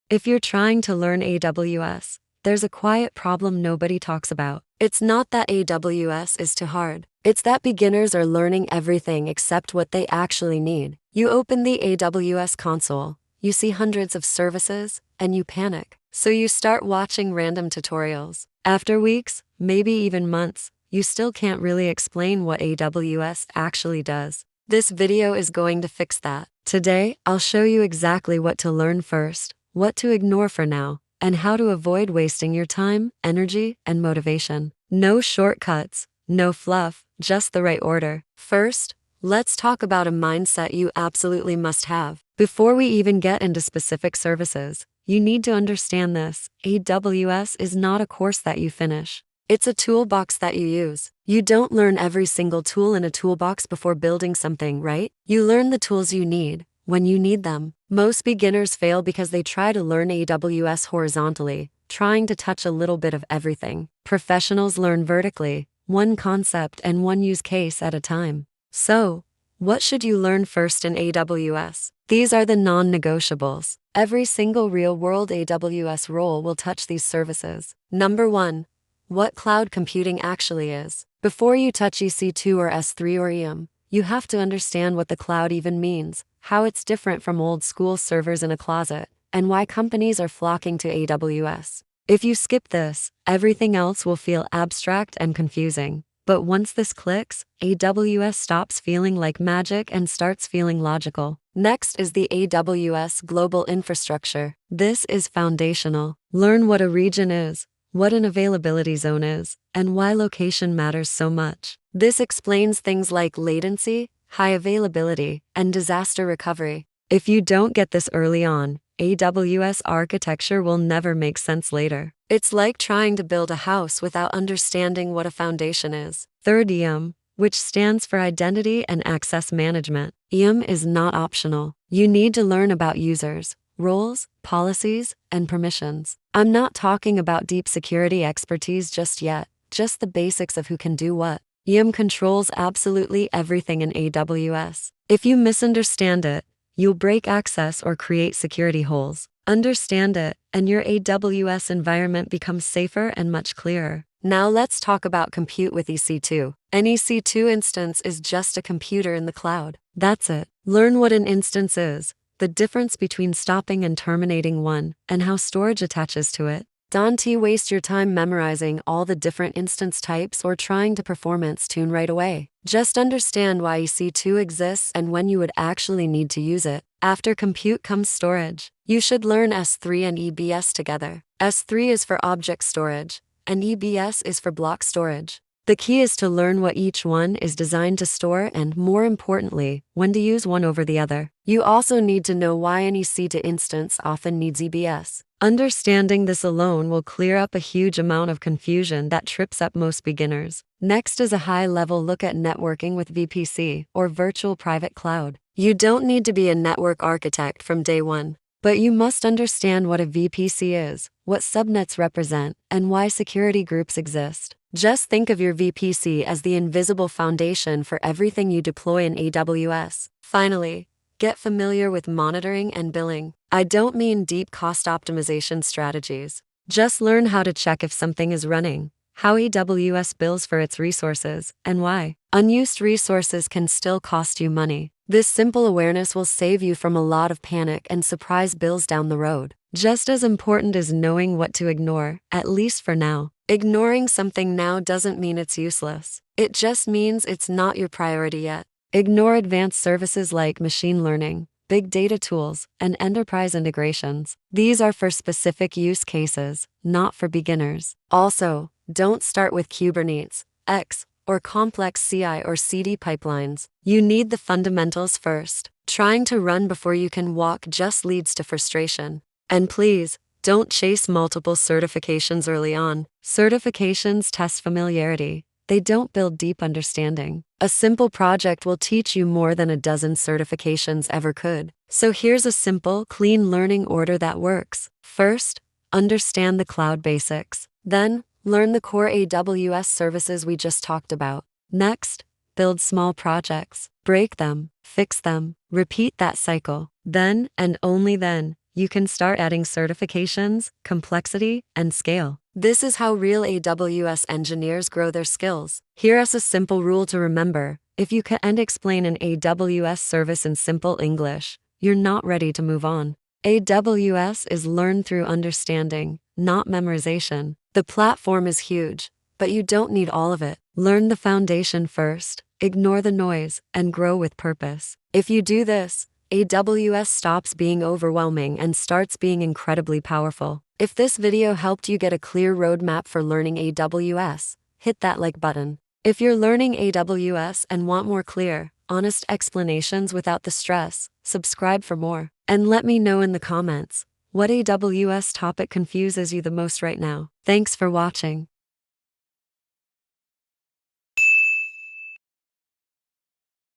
If you're trying to learn AWS, there's a quiet problem nobody talks about. It's not that AWS is too hard. It's that beginners are learning everything except what they actually need. You open the AWS console, you see hundreds of services, and you panic. So you start watching random tutorials. After weeks, maybe even months, you still can't really explain what AWS actually does. This video is going to fix that. Today, I'll show you exactly what to learn first, what to ignore for now, and how to avoid wasting your time, energy, and motivation. No shortcuts, no fluff, just the right order. First, let's talk about a mindset you absolutely must have. Before we even get into specific services, you need to understand this: AWS is not a course that you finish. It's a toolbox that you use. You don't learn every single tool in a toolbox before building something, right? You learn the tools you need when you need them. Most beginners fail because they try to learn AWS horizontally, trying to touch a little bit of everything. Professionals learn vertically, one concept and one use case at a time. So, what should you learn first in AWS? These are the non-negotiables. Every single real-world AWS role will touch these services. Number 1. What cloud computing actually is. Before you touch EC2 or S3 or EM, you have to understand what the cloud even means, how it's different from old-school servers in a closet, and why companies are flocking to AWS. If you skip this, everything else will feel abstract and confusing. But once this clicks, AWS stops feeling like magic and starts feeling logical. Next is the AWS Global Infrastructure. This is foundational. Learn what a region is, what an availability zone is, and why location matters so much. This explains things like latency, high availability, and disaster recovery. If you don't get this early on, AWS architecture will never make sense later. It's like trying to build a house without understanding what a foundation is. Third, EM, which stands for Identity and Access Management. EM is not optional. You need to learn about users, roles, policies, and permissions. I'm not talking about deep security expertise just yet, just the basics of who can do what. EM controls absolutely everything in AWS. If you misunderstand it, you'll break access or create security holes. Understand it, and your AWS environment becomes safer and much clearer. Now let's talk about compute with EC2. An EC2 instance is just a computer in the cloud. That's it. Learn what an instance is, the difference between stopping and terminating one, and how storage attaches to it. Don't waste your time memorizing all the different instance types or trying to performance tune right away. Just understand why EC2 exists and when you would actually need to use it. After compute comes storage. You should learn S3 and EBS together. S3 is for object storage, and EBS is for block storage. The key is to learn what each one is designed to store and, more importantly, when to use one over the other. You also need to know why an EC2 instance often needs EBS. Understanding this alone will clear up a huge amount of confusion that trips up most beginners. Next is a high-level look at networking with VPC, or Virtual Private Cloud. You don't need to be a network architect from day one, but you must understand what a VPC is, what subnets represent, and why security groups exist. Just think of your VPC as the invisible foundation for everything you deploy in AWS. Finally, get familiar with monitoring and billing. I don't mean deep cost optimization strategies. Just learn how to check if something is running, how AWS bills for its resources, and why. Unused resources can still cost you money. This simple awareness will save you from a lot of panic and surprise bills down the road. Just as important is knowing what to ignore, at least for now. Ignoring something now doesn't mean it's useless. It just means it's not your priority yet. Ignore advanced services like machine learning, big data tools, and enterprise integrations. These are for specific use cases, not for beginners. Also, don't start with Kubernetes, X, or complex CI or CD pipelines. You need the fundamentals first. Trying to run before you can walk just leads to frustration. And please, don't chase multiple certifications early on. Certifications test familiarity. They don't build deep understanding. A simple project will teach you more than a dozen certifications ever could. So here's a simple, clean learning order that works. First, understand the cloud basics. Then, learn the core AWS services we just talked about. Next, build small projects. Break them, fix them, repeat that cycle. Then, and only then, you can start adding certifications, complexity, and scale. This is how real AWS engineers grow their skills. Here's a simple rule to remember. If you can't explain an AWS service in simple English, you're not ready to move on. AWS is learned through understanding, not memorization. The platform is huge, but you don't need all of it. Learn the foundation first, ignore the noise, and grow with purpose. If you do this, AWS stops being overwhelming and starts being incredibly powerful. If this video helped you get a clear roadmap for learning AWS, hit that like button. If you're learning AWS and want more clear, honest explanations without the stress, subscribe for more. And let me know in the comments, what AWS topic confuses you the most right now. Thanks for watching.